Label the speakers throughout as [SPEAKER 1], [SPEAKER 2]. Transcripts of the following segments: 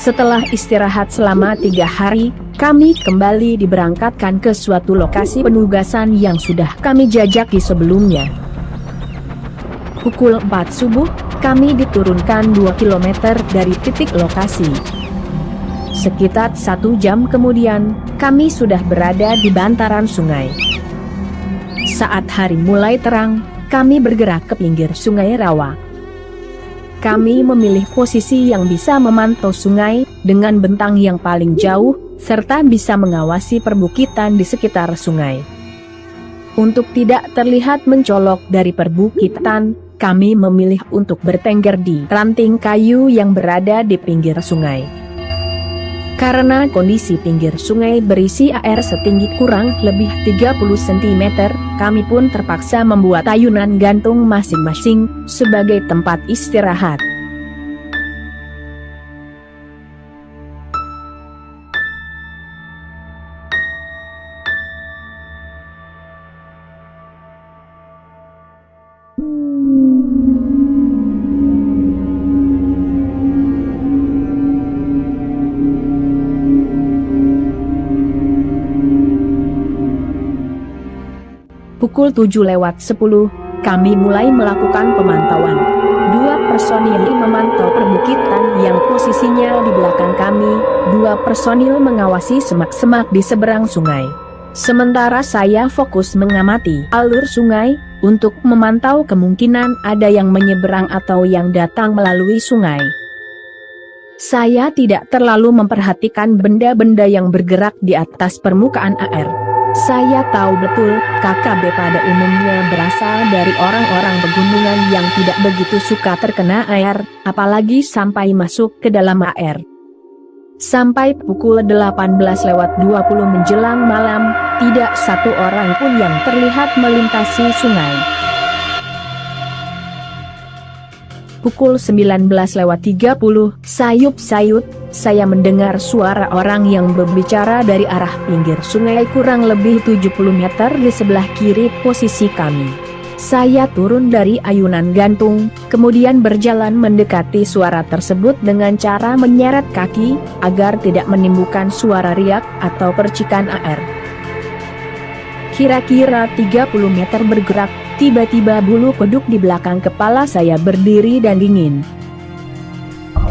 [SPEAKER 1] Setelah istirahat selama 3 hari, kami kembali diberangkatkan ke suatu lokasi penugasan yang sudah kami jajaki sebelumnya. Pukul 4 subuh, kami diturunkan 2 km dari titik lokasi. Sekitar 1 jam kemudian, kami sudah berada di bantaran sungai. Saat hari mulai terang, kami bergerak ke pinggir sungai Rawa. Kami memilih posisi yang bisa memantau sungai, dengan bentang yang paling jauh, serta bisa mengawasi perbukitan di sekitar sungai. Untuk tidak terlihat mencolok dari perbukitan, kami memilih untuk bertengger di ranting kayu yang berada di pinggir sungai. Karena kondisi pinggir sungai berisi air setinggi kurang lebih 30 cm, kami pun terpaksa membuat ayunan gantung masing-masing sebagai tempat istirahat. Pukul 7:10, kami mulai melakukan pemantauan. 2 personil memantau perbukitan yang posisinya di belakang kami, 2 personil mengawasi semak-semak di seberang sungai. Sementara saya fokus mengamati alur sungai, untuk memantau kemungkinan ada yang menyeberang atau yang datang melalui sungai. Saya tidak terlalu memperhatikan benda-benda yang bergerak di atas permukaan air. Saya tahu betul, KKB pada umumnya berasal dari orang-orang pegunungan yang tidak begitu suka terkena air, apalagi sampai masuk ke dalam air. Sampai pukul 18:20 menjelang malam, tidak satu orang pun yang terlihat melintasi sungai. Pukul 19:30, sayup-sayut, saya mendengar suara orang yang berbicara dari arah pinggir sungai kurang lebih 70 meter di sebelah kiri posisi kami. Saya turun dari ayunan gantung, kemudian berjalan mendekati suara tersebut dengan cara menyeret kaki, agar tidak menimbulkan suara riak atau percikan air. Kira-kira 30 meter bergerak, tiba-tiba bulu kuduk di belakang kepala saya berdiri dan dingin.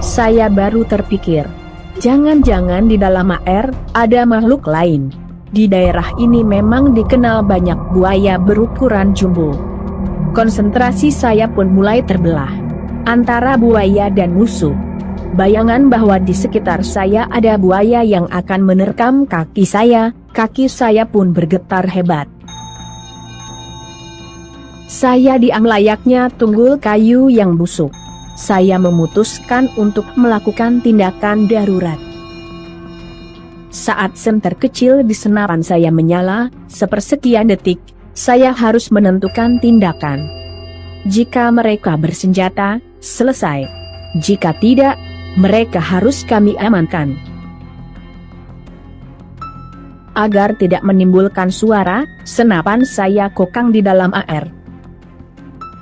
[SPEAKER 1] Saya baru terpikir, jangan-jangan di dalam air ada makhluk lain. Di daerah ini memang dikenal banyak buaya berukuran jumbo. Konsentrasi saya pun mulai terbelah antara buaya dan musuh. Bayangan bahwa di sekitar saya ada buaya yang akan menerkam kaki saya pun bergetar hebat. Saya diam layaknya tunggul kayu yang busuk. Saya memutuskan untuk melakukan tindakan darurat. Saat senter kecil di senapan saya menyala, sepersekian detik, saya harus menentukan tindakan. Jika mereka bersenjata, selesai. Jika tidak, mereka harus kami amankan. Agar tidak menimbulkan suara, senapan saya kokang di dalam air.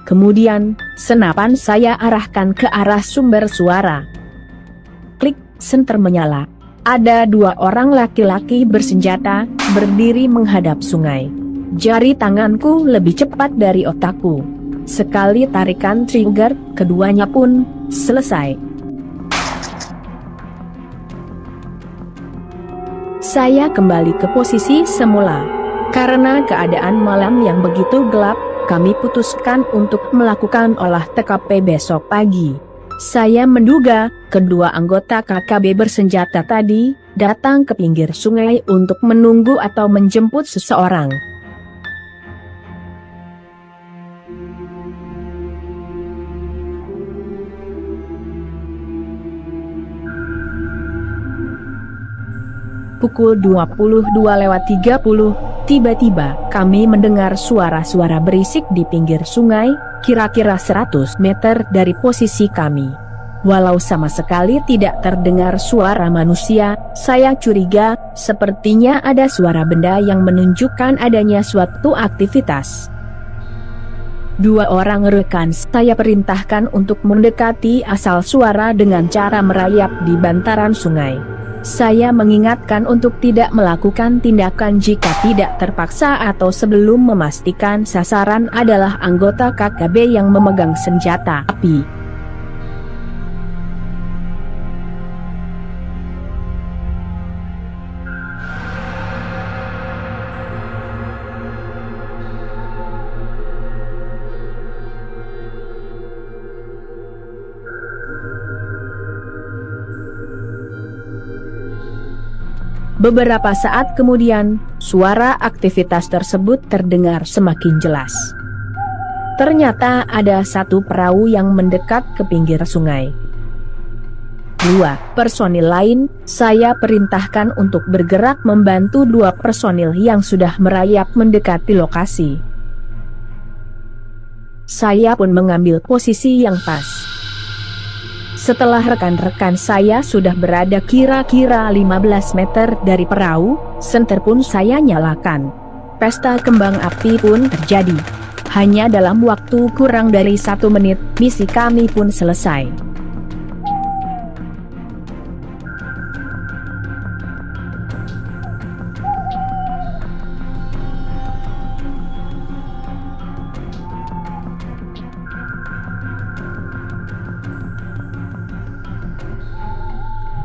[SPEAKER 1] Kemudian, senapan saya arahkan ke arah sumber suara. Klik, senter menyala. Ada 2 orang laki-laki bersenjata, berdiri menghadap sungai. Jari tanganku lebih cepat dari otakku. Sekali tarikan trigger, keduanya pun selesai. Saya kembali ke posisi semula. Karena keadaan malam yang begitu gelap, kami putuskan untuk melakukan olah TKP besok pagi. Saya menduga, kedua anggota KKB bersenjata tadi, datang ke pinggir sungai untuk menunggu atau menjemput seseorang. Pukul 22:30, tiba-tiba kami mendengar suara-suara berisik di pinggir sungai, kira-kira 100 meter dari posisi kami. Walau sama sekali tidak terdengar suara manusia, saya curiga, sepertinya ada suara benda yang menunjukkan adanya suatu aktivitas. Dua orang rekan saya perintahkan untuk mendekati asal suara dengan cara merayap di bantaran sungai. Saya mengingatkan untuk tidak melakukan tindakan jika tidak terpaksa atau sebelum memastikan sasaran adalah anggota KKB yang memegang senjata api. Beberapa saat kemudian, suara aktivitas tersebut terdengar semakin jelas. Ternyata ada satu perahu yang mendekat ke pinggir sungai. Dua personil lain, saya perintahkan untuk bergerak membantu dua personil yang sudah merayap mendekati lokasi. Saya pun mengambil posisi yang pas. Setelah rekan-rekan saya sudah berada kira-kira 15 meter dari perahu, senter pun saya nyalakan. Pesta kembang api pun terjadi. Hanya dalam waktu kurang dari 1 menit, misi kami pun selesai.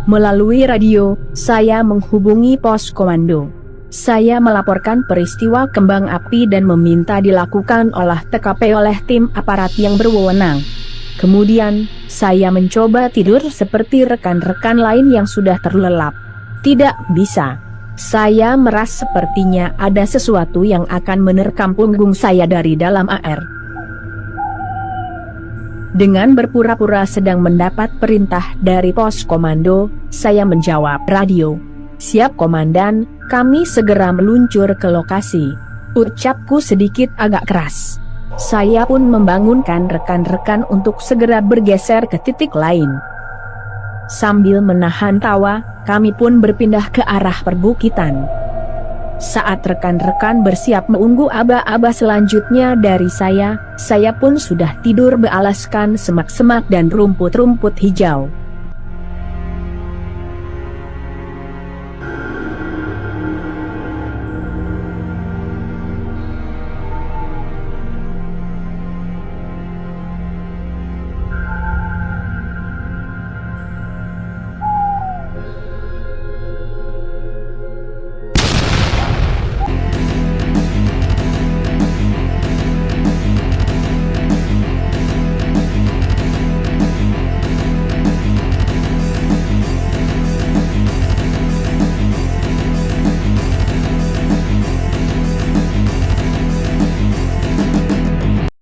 [SPEAKER 1] Melalui radio, saya menghubungi pos komando. Saya melaporkan peristiwa kembang api dan meminta dilakukan olah TKP oleh tim aparat yang berwenang. Kemudian, saya mencoba tidur seperti rekan-rekan lain yang sudah terlelap. Tidak bisa. Saya merasa sepertinya ada sesuatu yang akan menerkam punggung saya dari dalam air. Dengan berpura-pura sedang mendapat perintah dari pos komando, saya menjawab radio. "Siap komandan, kami segera meluncur ke lokasi." Ucapku sedikit agak keras. Saya pun membangunkan rekan-rekan untuk segera bergeser ke titik lain. Sambil menahan tawa, kami pun berpindah ke arah perbukitan. Saat rekan-rekan bersiap menunggu aba-aba selanjutnya dari saya pun sudah tidur beralaskan semak-semak dan rumput-rumput hijau.